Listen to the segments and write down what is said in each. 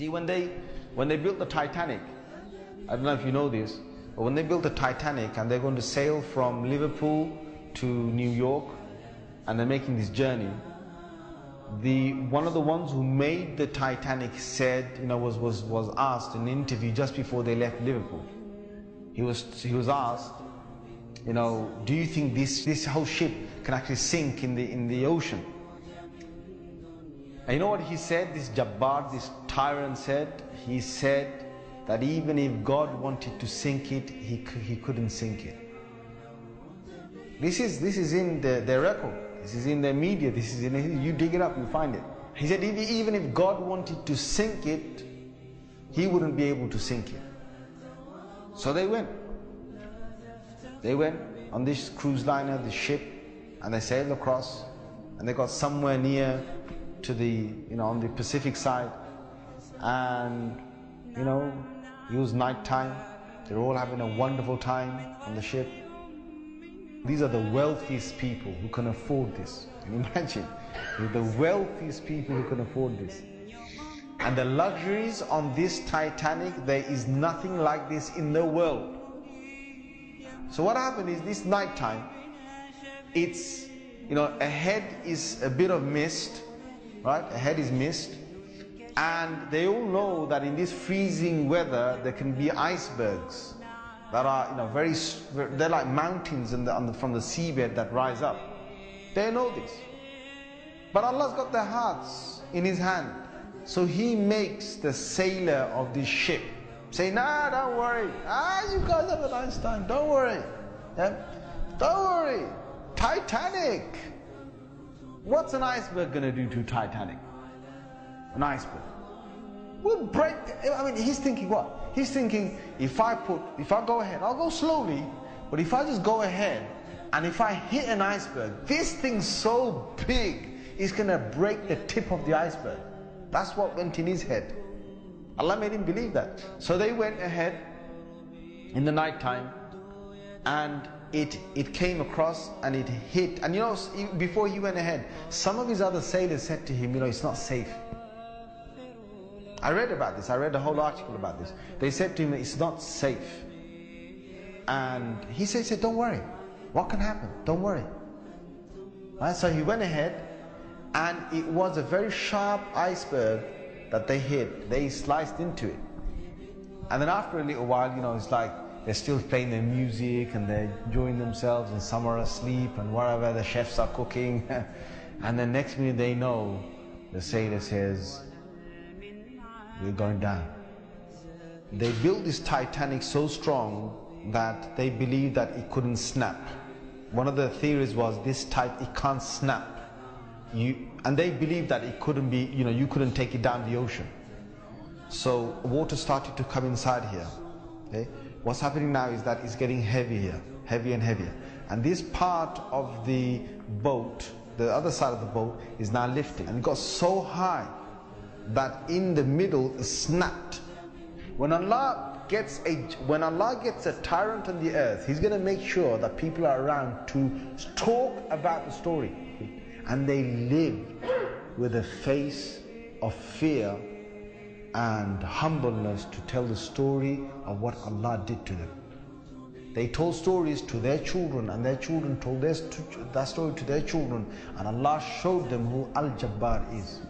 See, when they built the Titanic, I don't know if you know this, but when they built the Titanic and they're going to sail from Liverpool to New York, and they're making this journey, one of the ones who made the Titanic said, was asked in an interview just before they left Liverpool. He was asked, do you think this whole ship can actually sink in the ocean? And you know what he said? This Jabbar, this tyrant said. He said that even if God wanted to sink it, he couldn't sink it. This is in their record. This is in their media. This is you dig it up, you find it. He said even if God wanted to sink it, he wouldn't be able to sink it. So they went. They went on this cruise liner, this ship, and they sailed across, and they got somewhere near to the, on the Pacific side, and it was night time. They were all having a wonderful time on the ship. These are the wealthiest people who can afford this. Can you imagine? They're the wealthiest people who can afford this. And the luxuries on this Titanic, there is nothing like this in the world. So what happened is, this night time, it's, ahead is a bit of mist, right? Ahead is mist. And they all know that in this freezing weather, there can be icebergs that are, they're like mountains from the seabed that rise up. They know this. But Allah's got their hearts in His hand. So He makes the sailor of this ship say, nah, don't worry. You guys have a nice time. Don't worry. Yeah? Don't worry. Titanic. What's an iceberg going to do to Titanic? An iceberg will break. He's thinking what? He's thinking, if I go ahead, I'll go slowly, but if I just go ahead and if I hit an iceberg, this thing's so big, it's going to break the tip of the iceberg. That's what went in his head. Allah made him believe that. So they went ahead in the night time, and it came across and it hit. And before he went ahead, some of his other sailors said to him, it's not safe. I read about this. I read a whole article about this. They said to him, it's not safe. And he said, don't worry. What can happen? Don't worry. Right? So he went ahead, and it was a very sharp iceberg that they hit. They sliced into it. And then after a little while, it's like they're still playing their music and they're enjoying themselves, and some are asleep and whatever, the chefs are cooking. And the next minute they know, the sailor says, we're going down. They built this Titanic so strong that they believed that it couldn't snap. One of the theories was it can't snap. And they believed that it couldn't be, you couldn't take it down the ocean. So water started to come inside here. Okay? What's happening now is that it's getting heavier and heavier. And this part of the boat, the other side of the boat, is now lifting. And it got so high that in the middle it snapped. When Allah gets a tyrant on the earth, He's going to make sure that people are around to talk about the story. And they lived with a face of fear and humbleness to tell the story of what Allah did to them. They told stories to their children, and their children told that story to their children, and Allah showed them who Al-Jabbar is,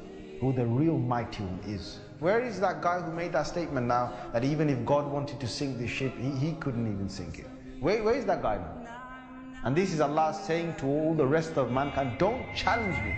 who the real mighty one is. Where is that guy who made that statement now, that even if God wanted to sink this ship, he couldn't even sink it? Where is that guy now? And this is Allah saying to all the rest of mankind, don't challenge me.